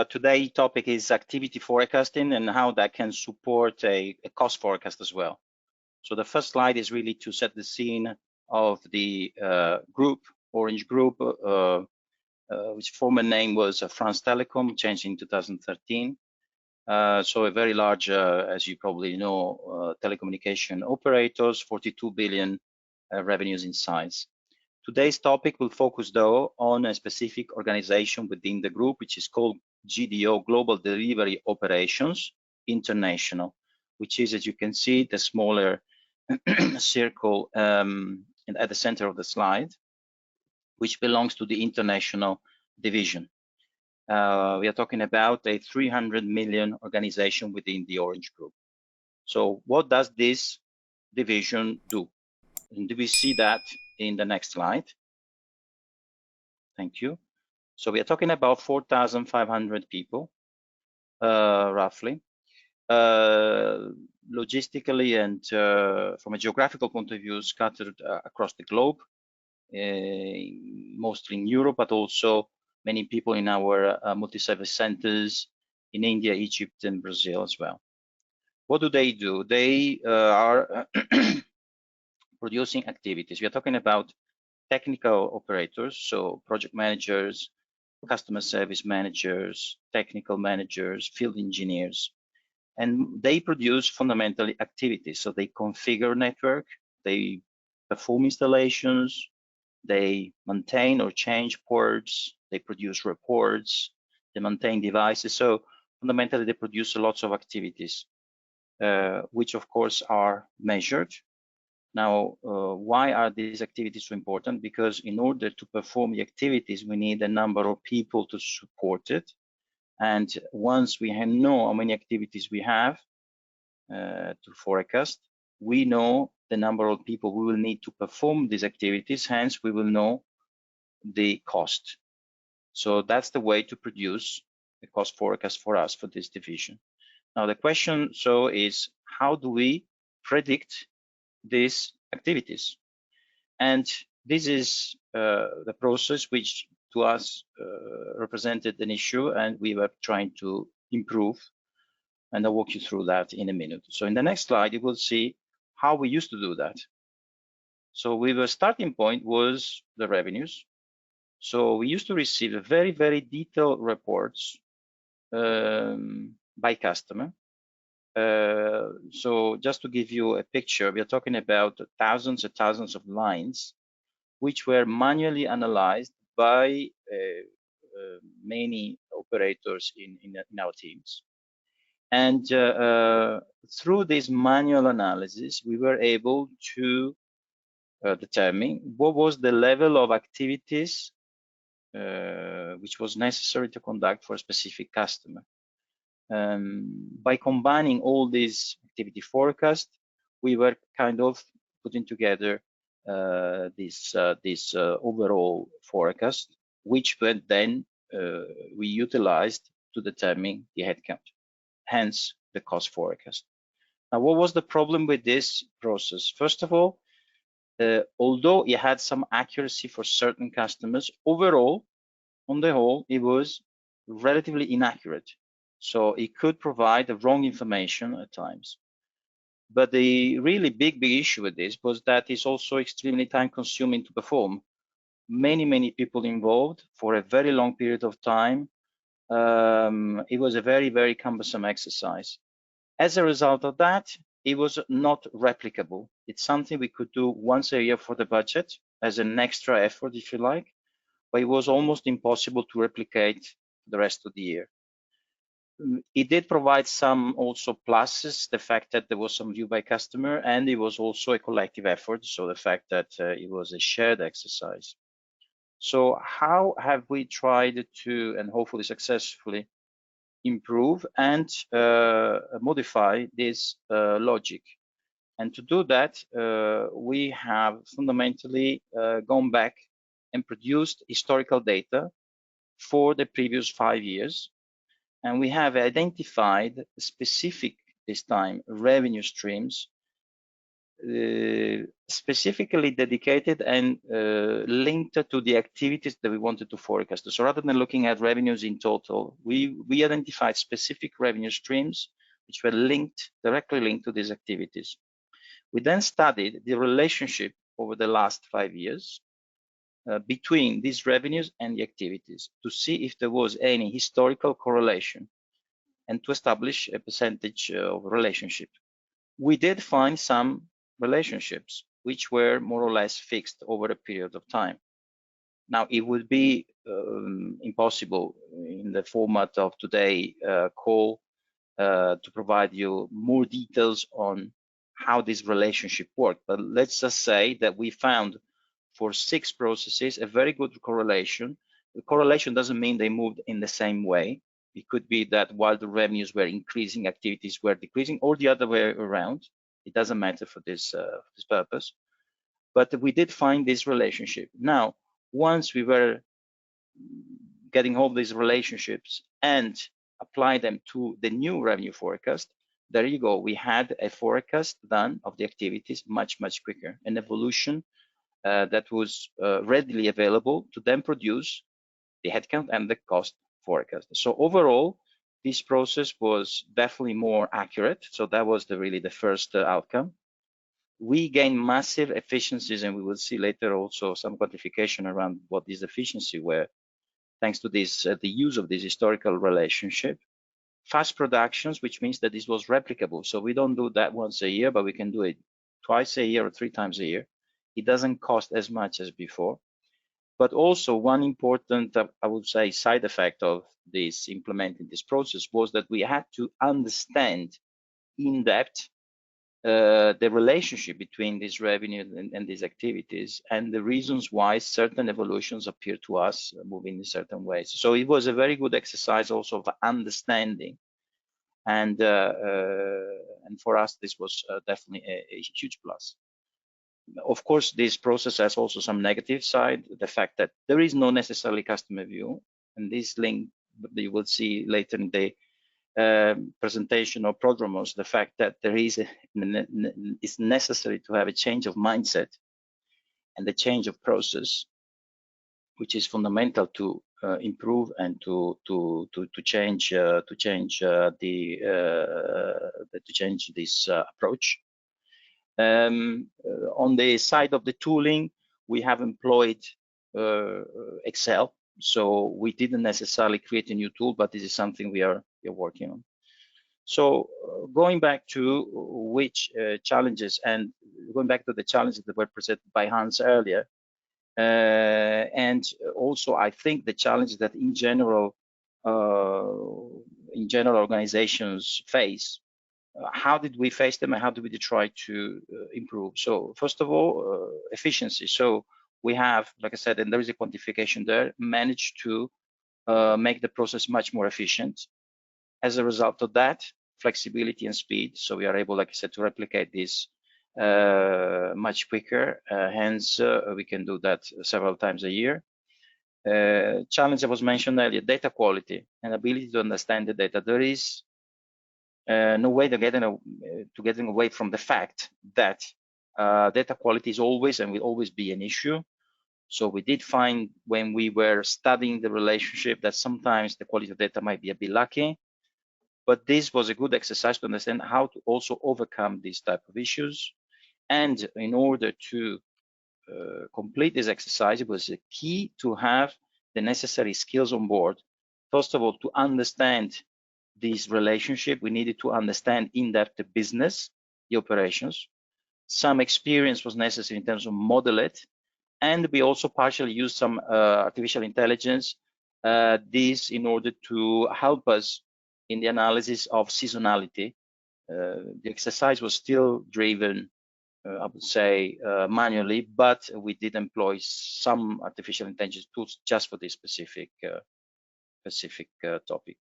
today's topic is activity forecasting and how that can support a cost forecast as well. So the first slide is really to set the scene of the group, Orange Group, which former name was France Telecom, changed in 2013. So a very large, as you probably know, telecommunication operators, 42 billion revenues in size. Today's topic will focus, though, on a specific organization within the group, which is called GDO, Global Delivery Operations International, which is, as you can see, the smaller circle at the center of the slide, which belongs to the international division. We are talking about a 300 million organization within the Orange Group. So what does this division do? And do we see that in the next slide? Thank you. So we are talking about 4,500 people, roughly. Logistically and from a geographical point of view, scattered across the globe, mostly in Europe, but also many people in our multi-service centers in India, Egypt, and Brazil as well. What do? They are producing activities. We are talking about technical operators, so project managers, customer service managers, technical managers, field engineers, and they produce fundamentally activities. So they configure network, they perform installations, they maintain or change ports, they produce reports, they maintain devices. So fundamentally, they produce lots of activities, which of course are measured. Now, why are these activities so important? Because in order to perform the activities, we need a number of people to support it. And once we know how many activities we have to forecast, we know the number of people we will need to perform these activities. Hence, we will know the cost. So that's the way to produce the cost forecast for us for this division. Now, the question is, how do we predict these activities? And this is the process which to us represented an issue, and we were trying to improve, and I'll walk you through that in a minute. So in the next slide, you will see how we used to do that. So the starting point was the revenues. So we used to receive very, very detailed reports by customer. So just to give you a picture, we are talking about thousands and thousands of lines, which were manually analyzed by many operators in our teams. And through this manual analysis, we were able to determine what was the level of activities which was necessary to conduct for a specific customer. By combining all these activity forecasts, we were kind of putting together this overall forecast, which then we utilized to determine the headcount, hence the cost forecast. Now, what was the problem with this process? First of all, although it had some accuracy for certain customers, overall, on the whole, it was relatively inaccurate. So it could provide the wrong information at times. But the really big issue with this was that it's also extremely time consuming to perform. Many people involved for a very long period of time. It was a very, very cumbersome exercise. As a result of that, it was not replicable. It's something we could do once a year for the budget as an extra effort, if you like, but it was almost impossible to replicate the rest of the year. It did provide some also pluses, the fact that there was some view by customer, and it was also a collective effort, so the fact that it was a shared exercise. So how have we tried to, and hopefully successfully, improve and modify this logic? And to do that, we have fundamentally gone back and produced historical data for the previous 5 years. And we have identified specific, this time, revenue streams specifically dedicated and linked to the activities that we wanted to forecast. So rather than looking at revenues in total, we identified specific revenue streams which were directly linked to these activities. We then studied the relationship over the last 5 years between these revenues and the activities to see if there was any historical correlation and to establish a percentage of relationship. We did find some relationships which were more or less fixed over a period of time. Now, it would be impossible in the format of today call to provide you more details on how this relationship worked, but let's just say that we found for 6 processes a very good correlation. The correlation doesn't mean they moved in the same way. It could be that while the revenues were increasing, activities were decreasing, or the other way around. It doesn't matter for this purpose. But we did find this relationship. Now, once we were getting hold of these relationships and apply them to the new revenue forecast, there you go. We had a forecast done of the activities much quicker, an evolution that was readily available to then produce the headcount and the cost forecast. So overall, this process was definitely more accurate. So that was really the first outcome. We gained massive efficiencies, and we will see later also some quantification around what these efficiencies were, thanks to this the use of this historical relationship. Fast productions, which means that this was replicable. So we don't do that once a year, but we can do it twice a year or 3 times a year. It doesn't cost as much as before. But also one important, I would say, side effect of this implementing this process was that we had to understand in depth the relationship between this revenue and these activities and the reasons why certain evolutions appear to us moving in certain ways. So it was a very good exercise also of understanding, and for us this was definitely a huge plus. Of course, this process has also some negative side, the fact that there is no necessarily customer view, and this link you will see later in the presentation of Prodromos, the fact that there is it's necessary to have a change of mindset and the change of process, which is fundamental to improve and to change this approach. On the side of the tooling, we have employed Excel, so we didn't necessarily create a new tool, but this is something we are working on. So going back to which challenges, and going back to the challenges that were presented by Hans earlier, and also I think the challenges that in general organizations face. How did we face them and how do we try to improve? So first of all, efficiency. So we have, like I said, and there is a quantification there, managed to make the process much more efficient. As a result of that, flexibility and speed. So we are able, like I said, to replicate this much quicker. Hence, we can do that several times a year. Challenge that was mentioned earlier, data quality and ability to understand the data. There is no way to getting away from the fact that data quality is always and will always be an issue. So we did find when we were studying the relationship that sometimes the quality of data might be a bit lacking, but this was a good exercise to understand how to also overcome these type of issues. And in order to complete this exercise, it was a key to have the necessary skills on board. First of all, to understand this relationship, we needed to understand in depth the business, the operations. Some experience was necessary in terms of model it, and we also partially used some artificial intelligence, this in order to help us in the analysis of seasonality. The exercise was still driven, I would say, manually, but we did employ some artificial intelligence tools just for this specific topic.